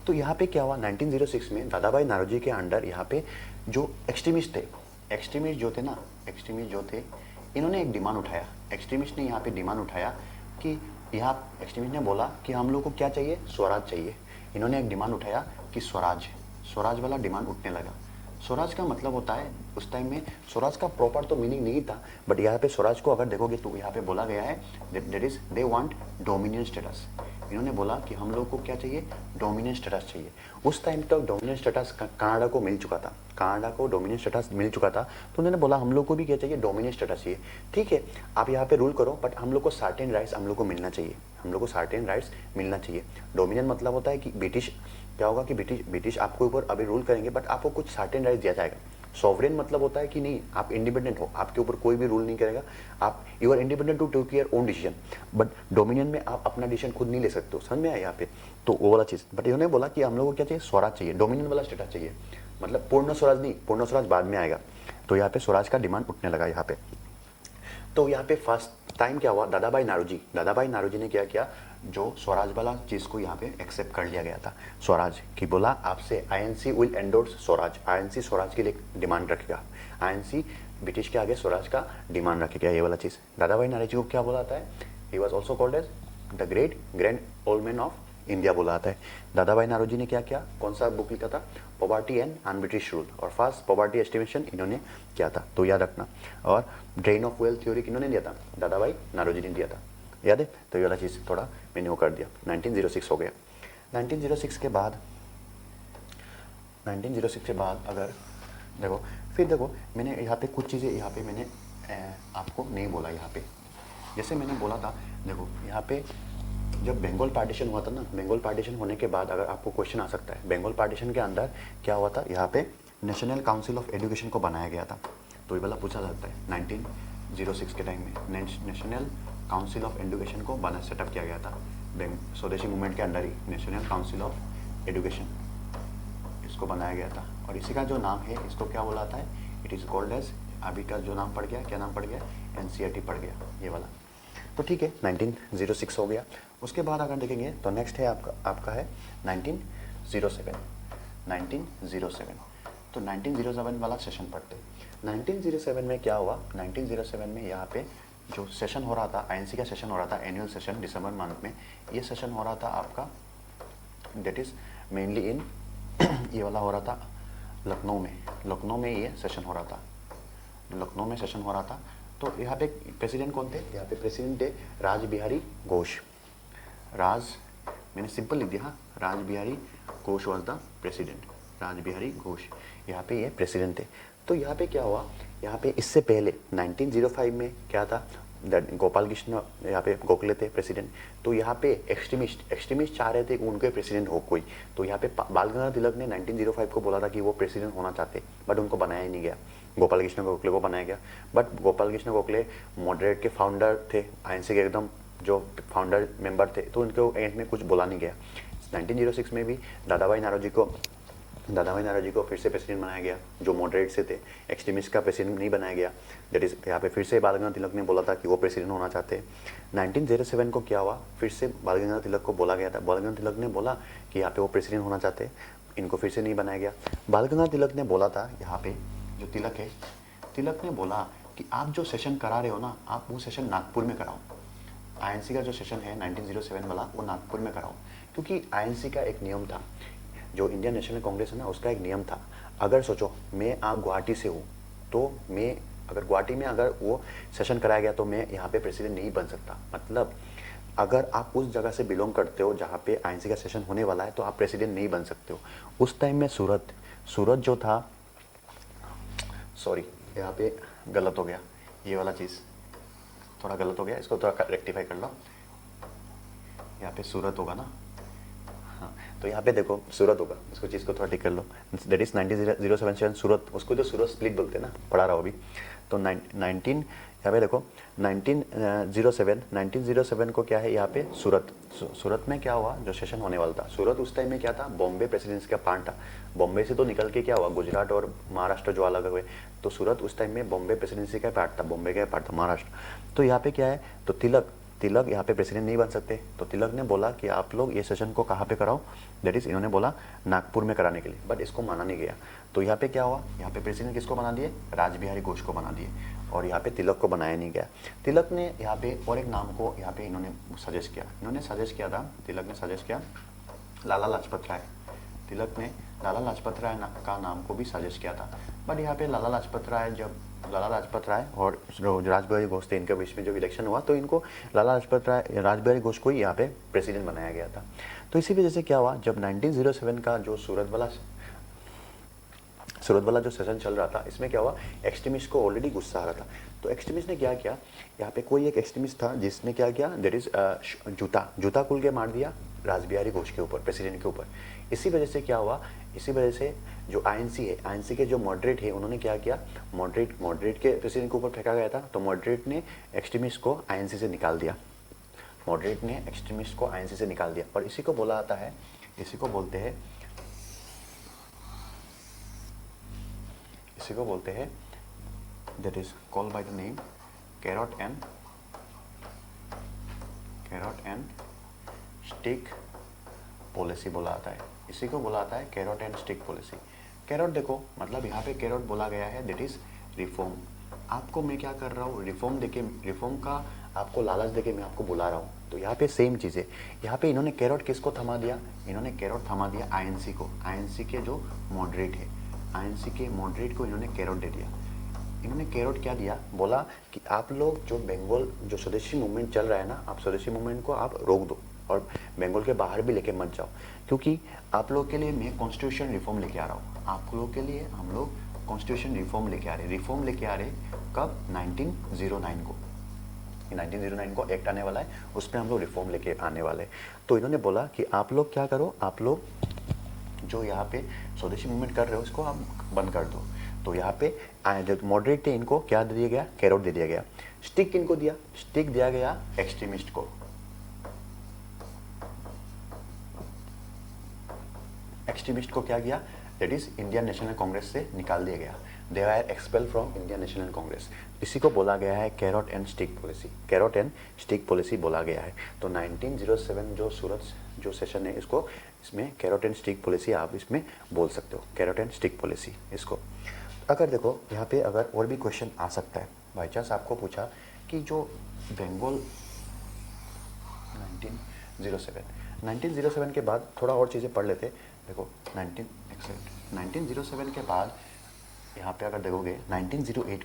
तो यहाँ पे क्या हुआ, 1906 में दादाभाई नारोजी के अंडर यहाँ पे जो एक्सट्रीमिस्ट जो थे, इन्होंने एक डिमांड उठाया, एक्सट्रीमिस्ट ने यहाँ पे डिमांड उठाया कि यहाँ एक्सट्रीमिस्ट ने बोला कि हम लोग को क्या चाहिए, स्वराज चाहिए। इन्होंने एक डिमांड उठाया कि स्वराज वाला डिमांड उठने लगा। स्वराज का मतलब होता है, उस टाइम में स्वराज का प्रॉपर तो मीनिंग नहीं था, बट यहाँ पे स्वराज को अगर देखोगे तो यहाँ पे बोला गया है that is they want dominion status. इन्होंने बोला कि हम लोग को क्या चाहिए, डोमिनियन स्टेटस चाहिए। उस टाइम तक डोमिनियन स्टेटस कनाडा को मिल चुका था, तो उन्होंने बोला हम लोग को भी क्या चाहिए, डोमिनियन स्टेटस चाहिए। ठीक है, आप यहाँ पे रूल करो, बट हम लोग को सर्टेन राइट्स हम लोग को मिलना चाहिए, डोमिनियन मतलब होता है कि ब्रिटिश क्या होगा कि ब्रिटिश आपके ऊपर अभी रूल करेंगे, बट आपको कुछ सर्टेन राइट्स दिया जाएगा। सॉवरेन मतलब होता है कि नहीं, आप इंडिपेंडेंट हो, आपके ऊपर कोई भी रूल नहीं करेगा, आप you are independent to take your own decision. But dominion में आप अपना डिसीजन खुद नहीं ले सकते हो, समझ में आया यहाँ पे, तो वो वाला चीज़। बट इन्होंने बोला कि हम लोगों को क्या चाहिए, स्वराज चाहिए, डोमिनियन वाला स्टेटस चाहिए, मतलब पूर्ण स्वराज नहीं, पूर्ण स्वराज बाद में आएगा। तो यहाँ पे स्वराज का डिमांड उठने लगा यहाँ पे। तो यहाँ पे फर्स्ट टाइम क्या हुआ, दादाभाई नारोजी ने क्या किया, जो स्वराज वाला चीज़ को यहाँ पे एक्सेप्ट कर लिया गया था, स्वराज की बोला आपसे INC will endorse Swaraj, INC Swaraj के लिए डिमांड रखेगा, INC ब्रिटिश के आगे स्वराज का डिमांड रखेगा, ये वाला चीज़। दादाभाई नारोजी को क्या बोला जाता है, he was also called as the great grand old man of India बोला जाता है। दादाभाई नारोजी ने क्या किया, कौन सा बुक लिखा था, पॉवर्टी एंड अनब्रिटिश रूल, और फर्स्ट पॉवर्टी एस्टिमेशन इन्होंने किया था, तो याद रखना। और ड्रेन ऑफ वेल्थ थ्योरी किन्होंने दिया था, दादाभाई नारोजी ने दिया था, याद है। तो ये वाला चीज़ थोड़ा मैंने वो कर दिया, 1906 हो गया। 1906 के बाद अगर देखो, फिर देखो मैंने यहाँ पे कुछ चीज़ें यहाँ पे मैंने आपको नहीं बोला यहाँ पे। जैसे मैंने बोला था, देखो यहाँ पे जब बंगाल पार्टीशन हुआ था ना, बंगाल पार्टीशन होने के बाद अगर आपको क्वेश्चन आ सकता है, बंगाल पार्टीशन के अंदर क्या हुआ था, यहाँ पे नेशनल काउंसिल ऑफ एजुकेशन को बनाया गया था। तो ये वाला पूछा जाता है 1906 के टाइम में नेशनल काउंसिल ऑफ एजुकेशन को बना सेटअप किया गया था स्वदेशी मूवमेंट के under he. National council of education इसको बनाया गया था, और इसी का जो नाम है इसको क्या बोला जाता है, इट इज़ कॉल्ड एज, अभी का जो नाम पड़ गया, क्या नाम पड़ गया, एनसीईआरटी पड़ गया ये वाला। तो ठीक है, 1906 हो गया। उसके बाद अगर देखेंगे तो नेक्स्ट है आपका है 1907। 1907 तो 1907 वाला सेशन पढ़ते हैं। 1907 में क्या हुआ, 1907 में यहाँ पे जो सेशन हो रहा था, आईएनसी का सेशन हो रहा था, एनुअल सेशन दिसंबर मंथ में, ये सेशन हो रहा था आपका, दैट इज़ मेनली इन ये वाला हो रहा था लखनऊ में। लखनऊ में ये सेशन हो रहा था, लखनऊ में सेशन हो रहा था। तो यहाँ पे प्रेसिडेंट कौन थे, यहाँ पे प्रेसिडेंट थे राज बिहारी घोष। मैंने सिंपल लिख दिया, हाँ, Raj Bihari Ghosh was the president. Raj Bihari Ghosh यहाँ पे ये प्रेसिडेंट थे। तो यहाँ पे क्या हुआ, यहाँ पे इससे पहले 1905 में क्या था, गोपाल कृष्ण यहाँ पे गोखले थे प्रेसिडेंट। तो यहाँ पे एक्सट्रीमिस्ट चाह रहे थे कि उनके प्रेसिडेंट हो कोई। तो यहाँ पे बाल गंगाधर तिलक ने 1905 को बोला था कि वो प्रेसिडेंट होना चाहते, बट उनको बनाया ही नहीं गया। गोपाल कृष्ण गोखले को बनाया गया, बट गोपाल कृष्ण गोखले मॉडरेट के फाउंडर थे, आईएनसी के एकदम जो फाउंडर मेंबर थे, तो उनको एंड में कुछ बोला नहीं गया। 1906 में भी दादाभाई नारोजी को फिर से प्रेसिडेंट बनाया गया, जो मॉडरेट से थे। एक्सट्रीमिस्ट का प्रेसिडेंट नहीं बनाया गया, दैट इज़ यहाँ पे फिर से बाल गंगाधर तिलक ने बोला था कि वो प्रेसिडेंट होना चाहते हैं। 1907 को क्या हुआ, फिर से बाल गंगाधर तिलक को बोला गया था, बाल गंगाधर तिलक ने बोला कि यहाँ पे वो प्रेसिडेंट होना चाहते हैं, इनको फिर से नहीं बनाया गया। बाल गंगाधर तिलक ने बोला था, यहाँ पे जो तिलक है, तिलक ने बोला कि आप जो सेशन करा रहे हो ना, आप वो सेशन नागपुर में कराओ। आईएनसी का जो सेशन है 1907 वाला, वो नागपुर में कराओ, क्योंकि आईएनसी का एक नियम था, जो इंडियन नेशनल कांग्रेस है ना, उसका एक नियम था। अगर सोचो मैं आप गुवाहाटी से हूँ, तो मैं अगर गुवाहाटी में अगर वो सेशन कराया गया तो मैं यहाँ पे प्रेसिडेंट नहीं बन सकता। मतलब अगर आप उस जगह से बिलोंग करते हो जहाँ पे आईएनसी का सेशन होने वाला है, तो आप प्रेसिडेंट नहीं बन सकते हो। उस टाइम में सूरत जो था, सॉरी यहाँ पे गलत हो गया, ये वाला चीज़ थोड़ा गलत हो गया, इसको थोड़ा रेक्टिफाई कर लो। यहाँ पे सूरत होगा ना, हाँ, तो यहाँ पे देखो सूरत होगा, इसको चीज़ को थोड़ा ठीक कर लो। दैट इज 1907 सूरत, उसको तो सूरत स्प्लिट बोलते हैं ना, पढ़ा रहा हो अभी। तो 19 यहाँ पे देखो 1907 को क्या है, यहाँ पे सूरत में क्या हुआ, जो सेशन होने वाला था। सूरत उस टाइम में क्या था, बॉम्बे प्रेसिडेंसी का पार्ट था। बॉम्बे से तो निकल के क्या हुआ, गुजरात और महाराष्ट्र जो अलग हुए, तो सूरत उस टाइम में बॉम्बे प्रेसिडेंसी का पार्ट था, बॉम्बे का पार्ट था महाराष्ट्र। तो यहाँ पे क्या है, तो तिलक यहाँ पे प्रेसिडेंट नहीं बन सकते, तो तिलक ने बोला कि आप लोग ये सेशन को कहाँ पे कराओ, दैट इज़ इन्होंने बोला नागपुर में कराने के लिए, बट इसको माना नहीं गया। तो यहाँ पे क्या हुआ, यहाँ पे प्रेसिडेंट किसको बना दिए, राज बिहारी घोष को बना दिए, और यहाँ पे तिलक को बनाया नहीं गया। तिलक ने यहाँ पे और एक नाम को यहाँ पे इन्होंने सजेस्ट किया, तिलक ने सजेस्ट किया लाला लाजपत राय। तिलक ने लाला लाजपत राय का नाम को भी सजेस्ट किया था, बट यहाँ पे लाला लाजपत राय और राज बिहारी घोष थे, इनके बीच में जो इलेक्शन हुआ, तो इनको राज बिहारी घोष को ही यहाँ पे प्रेसिडेंट बनाया गया था। तो इसी वजह से क्या हुआ, जब 1907 का जो सूरत वाला जो सेशन चल रहा था, इसमें क्या हुआ, एक्सट्रीमिस्ट को ऑलरेडी गुस्सा आ रहा था। तो एक्सट्रीमिस्ट ने क्या किया, यहाँ पे कोई एक एक्सट्रीमिस्ट था जिसने क्या किया, दैट इज जूता खुल के मार दिया राज बिहारी घोष के ऊपर, प्रेसिडेंट के ऊपर। इसी वजह से क्या हुआ, इसी वजह से जो आईएनसी है, आईएनसी के जो मॉडरेट है, उन्होंने क्या किया, मॉडरेट के प्रेसिडेंट के ऊपर फेंका गया था, तो मॉडरेट ने एक्सट्रीमिस्ट को आईएनसी से निकाल दिया। और इसी को बोला जाता है, इसी को बोलते हैं that is called by the name carrot and stick policy बोला जाता है। इसी को बोला जाता है carrot and stick policy. Carrot देखो, मतलब यहाँ पे कैरट बोला गया है, दैट इज रिफॉर्म। आपको मैं क्या कर रहा हूँ, रिफॉर्म का आपको लालच देके मैं आपको बुला रहा हूँ। तो यहाँ पे सेम चीज़ है, यहाँ पे इन्होंने कैरट किसको थमा दिया, आईएनसी को, आईएनसी के जो मॉडरेट है, आईएनसी के मॉडरेट को इन्होंने कैरट दे दिया। इन्होंने कैरट क्या दिया, बोला कि आप लोग जो बंगाल जो स्वदेशी मूवमेंट चल रहा है ना, आप स्वदेशी मूवमेंट को आप रोक दो और बंगाल के बाहर भी लेके मत जाओ, क्योंकि आप लोग के लिए मैं कॉन्स्टिट्यूशन रिफॉर्म लेके आ रहा हूँ। आप लोग के लिए हम लोग कॉन्स्टिट्यूशन रिफॉर्म लेके आ रहे, रिफॉर्म लेके आ रहे कब, 1909 को। 1909 को एक्ट आने वाला है, उस पर हम लोग रिफॉर्म लेके आने वाले। तो इन्होंने बोला कि आप लोग क्या करो, आप लोग जो यहाँ पे स्वदेशी मूवमेंट कर रहे हो इसको आप बंद कर दो। तो यहाँ पे जो मॉडरेट थे इनको क्या दे दिया गया, कैरोट दे दिया गया। स्टिक किनको दिया, स्टिक दिया गया एक्सट्रीमिस्ट को। एक्सट्रीमिस्ट को क्या किया, that is Indian National Congress से निकाल दिया गया। They are expel from Indian National Congress. इसी को बोला गया है carrot and stick policy, carrot and stick policy बोला गया है। तो 1907 जो सूरत जो सेशन है इसको, इसमें कैरोट एंड स्टिक पॉलिसी आप इसमें बोल सकते हो, कैरोट एंड स्टिक पॉलिसी इसको। अगर देखो यहाँ पे अगर और भी क्वेश्चन आ सकता है, बाई चांस आपको पूछा कि जो बंगाल 1907 के बाद थोड़ा और चीज़ें पढ़ लेते। देखो 1907 के बाद यहाँ पे अगर देखोगे 1908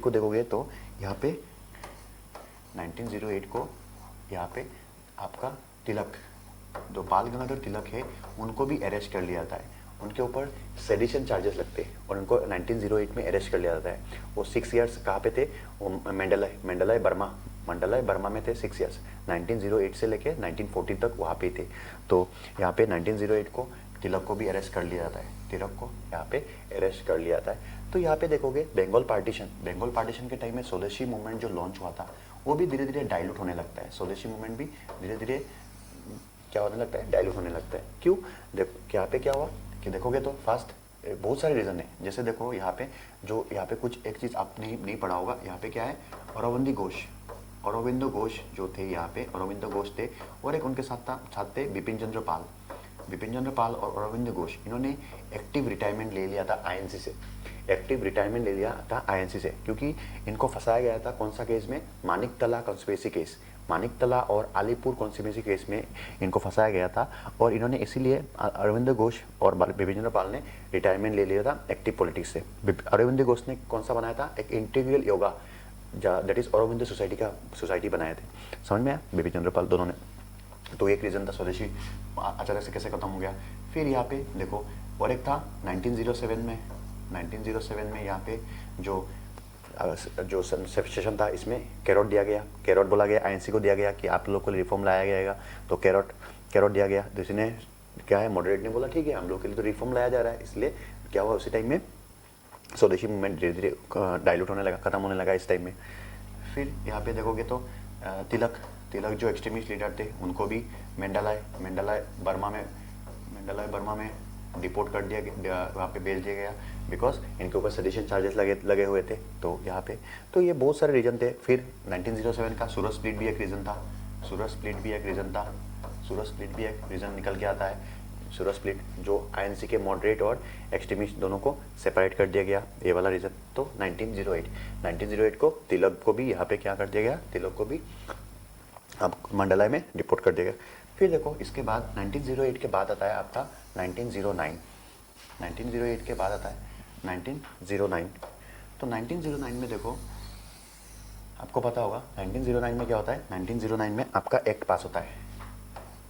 को देखोगे तो यहाँ पे 1908 को यहाँ पे आपका तिलक, जो बाल गंगाधर तिलक है उनको भी अरेस्ट कर लिया जाता है। उनके ऊपर सेडिशन चार्जेस लगते हैं और उनको 1908 में अरेस्ट कर लिया जाता है। वो 6 इयर्स कहाँ पे थे, वो मंडलाई बर्मा में थे 6 इयर्स। 1908 से लेके 1914 तक वहाँ पे थे। तो यहाँ पे 1908 को तिलक को भी अरेस्ट कर लिया जाता है, तिलक को यहाँ पे अरेस्ट कर लिया जाता है। तो यहाँ पे देखोगे बंगाल पार्टीशन के टाइम में स्वदेशी मूवमेंट जो लॉन्च हुआ था वो भी धीरे धीरे डाइल्यूट होने लगता है। स्वदेशी मूवमेंट भी धीरे धीरे क्या होने लगता है, डाइल्यूट होने लगता है। क्यों, देखो यहाँ पे क्या हुआ कि देखोगे तो फर्स्ट बहुत सारे रीज़न है। जैसे देखो यहाँ पे कुछ एक चीज़ आपने नहीं पढ़ा होगा, यहाँ पे क्या है, अरविंदो घोष जो थे यहाँ पे, अरविंदो घोष थे और एक उनके साथ थे बिपिन चंद्र पाल और अरविंद घोष। इन्होंने एक्टिव रिटायरमेंट ले लिया था आईएनसी से, क्योंकि इनको फंसाया गया था कौन सा केस में, मानिकतला कॉन्स्पिरेसी केस, मानिकतला और अलीपुर कॉन्स्पिरेसी केस में इनको फंसाया गया था। और इन्होंने इसीलिए अरविंद घोष और बिपिन चंद्र पाल ने रिटायरमेंट ले लिया था एक्टिव पॉलिटिक्स से। अरविंद घोष ने कौन सा बनाया था, एक integral yoga, that is Aurobindo society बनाए थे। समझ में आया, बिपिन चंद्र पाल दोनों ने। तो एक रीज़न था स्वदेशी अचानक से कैसे खत्म हो गया। फिर यहाँ पे देखो और एक था 1907 में यहाँ पे जो सेशन था इसमें कैरोट दिया गया, कैरोट बोला गया, आईएनसी को दिया गया कि आप लोग को रिफॉर्म लाया जाएगा। तो कैरोट दिया गया। तो इसने क्या है, मॉडरेट ने बोला ठीक है हम लोग के लिए तो रिफॉर्म लाया जा रहा है। इसलिए क्या हुआ, उसी टाइम में स्वदेशी मूवमेंट धीरे धीरे डाइल्यूट होने लगा, खत्म होने लगा इस टाइम में। फिर यहाँ पे देखोगे तो तिलक जो एक्सट्रीमिस्ट लीडर थे उनको भी मंडलाई बर्मा में डिपोर्ट कर दिया गया, वहाँ पे भेज दिया गया, बिकॉज इनके ऊपर सेडिशन चार्जेस लगे हुए थे। तो यहाँ पे तो ये बहुत सारे रीजन थे। फिर 1907 का सूरत स्प्लिट भी एक रीज़न निकल के आता है। सूरत स्प्लिट जो आईएनसी के मॉडरेट और एक्सट्रीमिस्ट दोनों को सेपरेट कर दिया गया, ये वाला रीज़न। तो 1908 को तिलक को भी यहाँ पे क्या कर दिया गया, तिलक को भी अब मंडलाई में डिपोर्ट कर दिया गया। फिर देखो इसके बाद 1908 के बाद आता है आपका 1908 के बाद आता है 1909। तो 1909 में देखो आपको पता होगा 1909 में क्या होता है, 1909 में आपका एक्ट पास होता है।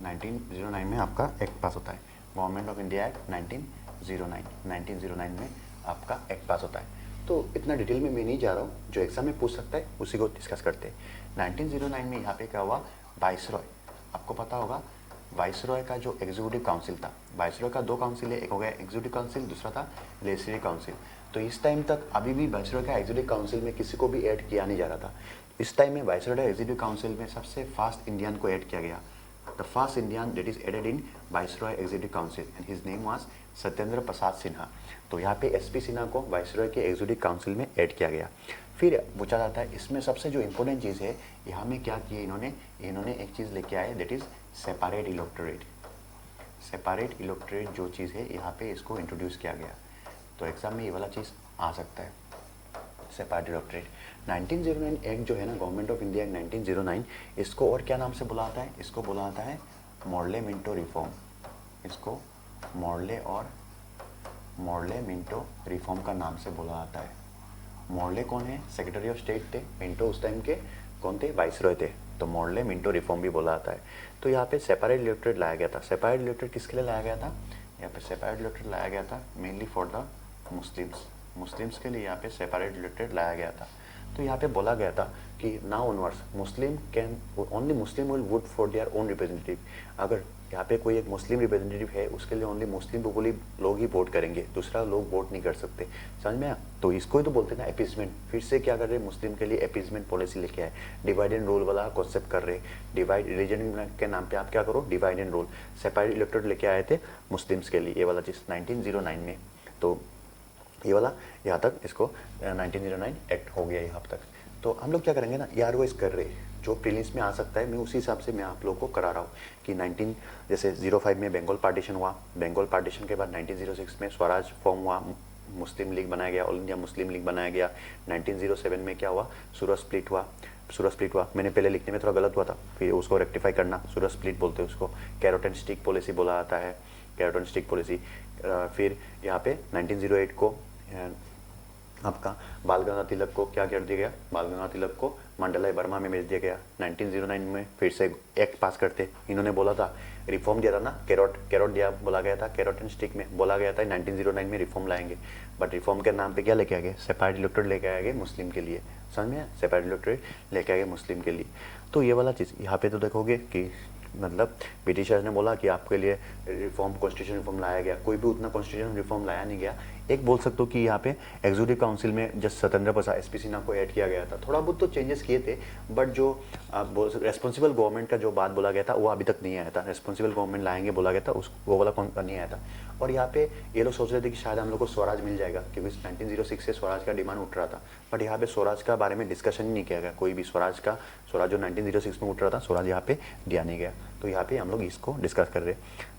1909 में आपका एक्ट पास होता है, गवर्नमेंट ऑफ इंडिया एक्ट 1909 में आपका एक्ट पास होता है। तो इतना डिटेल में मैं नहीं जा रहा हूँ, जो एग्जाम में पूछ सकता है उसी को डिस्कस करते हैं। 1909 में यहाँ पे क्या हुआ, वाइसरॉय, आपको पता होगा वाइसरॉय का जो एग्जीक्यूटिव काउंसिल था, वाइसरॉय का 2 काउंसिल है, एक हो गया एग्जीक्यूटिव काउंसिल, दूसरा था लेजिस्लेटिव काउंसिल। तो इस टाइम तक अभी भी वाइसरॉय का एग्जीक्यूटिव काउंसिल में किसी को भी ऐड किया नहीं जा रहा था। इस टाइम में वाइसरॉय का एग्जीक्यूटिव काउंसिल में सबसे फास्ट इंडियन को ऐड किया गया। The first Indian that is added in viceroy executive council and his name was Satyendra Prasad Sinha. तो यहाँ पे एसपी सिन्हा को वाइसरॉय के एग्जीक्यूटिव काउंसिल में ऐड किया गया। फिर पूछा जाता है इसमें सबसे जो इंपॉर्टेंट चीज़ है, यहाँ में क्या किया इन्होंने एक चीज़ लेके आए, दैट इज सेपरेट इलेक्टोरेट जो चीज़ है यहाँ पे इसको इंट्रोड्यूस किया गया। तो एग्जाम में ये वाला चीज़ आ सकता है, सेपरेट इलेक्टोरेट। 1909 एक्ट जो है ना, गवर्नमेंट ऑफ इंडिया 1909, इसको और क्या नाम से बुलाता है, इसको बुलाता है मॉडले मिंटो रिफॉर्म। इसको मॉडले मिंटो रिफॉर्म का नाम से बुला जाता है। मॉडले कौन है, सेक्रेटरी ऑफ स्टेट थे, मिंटो उस टाइम के कौन थे, वाइसरॉय थे। तो मॉडले मिंटो रिफॉर्म भी बोला जाता है। तो यहाँ पे सेपरेट इलेक्टोरेट लाया गया था। सेपरेट इलेक्टोरेट किसके लिए लाया गया था, यहाँ पे सेपरेट इलेक्टोरेट लाया गया था मेनली फॉर द मुस्लिम्स के लिए यहाँ पे सेपरेट इलेक्टेड लाया गया था। तो यहाँ पे बोला गया था कि now onwards only Muslim will vote for their own representative. अगर यहाँ पे कोई एक मुस्लिम रिप्रेजेंटेटिव है उसके लिए ओनली मुस्लिम पीपल ही लोग ही वोट करेंगे, दूसरा लोग वोट नहीं कर सकते। समझ में आया? तो इसको ही तो बोलते हैं ना अपीसमेंट। फिर से क्या कर रहे हैं, मुस्लिम के लिए अपीसमेंट पॉलिसी लेके आए, डिवाइड एंड रूल वाला कॉन्सेप्ट कर रहे। डिवाइड रिलीजन के नाम पे आप क्या करो, divide and rule. Separate electorate लेके आए थे मुस्लिम्स के लिए, ये वाला चीज़ 1909 में। तो ये वाला यहाँ तक इसको 1909 एक्ट हो गया यहाँ तक। तो हम लोग क्या करेंगे ना, यार वो इस कर रहे जो प्रीलिम्स में आ सकता है, मैं उसी हिसाब से मैं आप लोगों को करा रहा हूँ कि 05 में बंगाल पार्टीशन हुआ, बंगाल पार्टीशन के बाद 1906 में स्वराज फॉर्म हुआ, मुस्लिम लीग बनाया गया, ऑल इंडिया मुस्लिम लीग बनाया गया। 1907 में क्या हुआ, सूरत स्प्लिट हुआ। मैंने पहले लिखने में थोड़ा गलत हुआ था, फिर उसको रेक्टिफाई करना, सूरत स्प्लिट बोलते हैं उसको। कैरोट एंड स्टिक पॉलिसी बोला जाता है, कैरोट एंड स्टिक पॉलिसी। फिर यहाँ पे 1908 को आपका बाल गंगाधर तिलक को क्या कर दिया गया, बाल गंगाधर तिलक को मंडला बर्मा में भेज दिया गया। 1909 में फिर से एक्ट पास करते, इन्होंने बोला था रिफॉर्म दिया था ना, कैरोट दिया, बोला गया था कैरोट एंड स्टिक में बोला गया था 1909 में रिफॉर्म लाएंगे, बट रिफॉर्म के नाम पे क्या लेके आ गए, सेपरेट इलेक्टोरेट लेके आ गए मुस्लिम के लिए। समझ में, सेपरेट इलेक्टोरेट लेके आ गए मुस्लिम के लिए। तो ये वाला चीज़ यहाँ पे तो देखोगे कि मतलब ब्रिटिशर्स ने बोला कि आपके लिए रिफॉर्म, कॉन्स्टिट्यूशन रिफॉर्म लाया गया, कोई भी उतना कॉन्स्टिट्यूशन रिफॉर्म लाया नहीं गया। एक बोल सकते हो कि यहाँ पे एग्जीक्यूटिव काउंसिल में जस्ट सत्येंद्र प्रसाद एसपी सिन्हा को ऐड किया गया था, थोड़ा बहुत तो चेंजेस किए थे, बट जो रेस्पॉन्सिबल गवर्नमेंट का जो बात बोला गया था वो अभी तक नहीं आया था। रेस्पॉन्सिबल गवर्नमेंट लाएंगे बोला गया था, उस वो वाला नहीं आया था। और यहाँ पे ये लोग सोच रहे थे कि शायद हम लोग को स्वराज मिल जाएगा, क्योंकि 1906 से स्वराज का डिमांड उठ रहा था, बट यहाँ पे स्वराज का बारे में डिस्कशन ही नहीं किया गया कोई भी। स्वराज जो 1906 में उठ रहा था, स्वराज यहाँ पे दिया नहीं गया। तो यहाँ पे हम लोग इसको डिस्कस कर रहे हैं।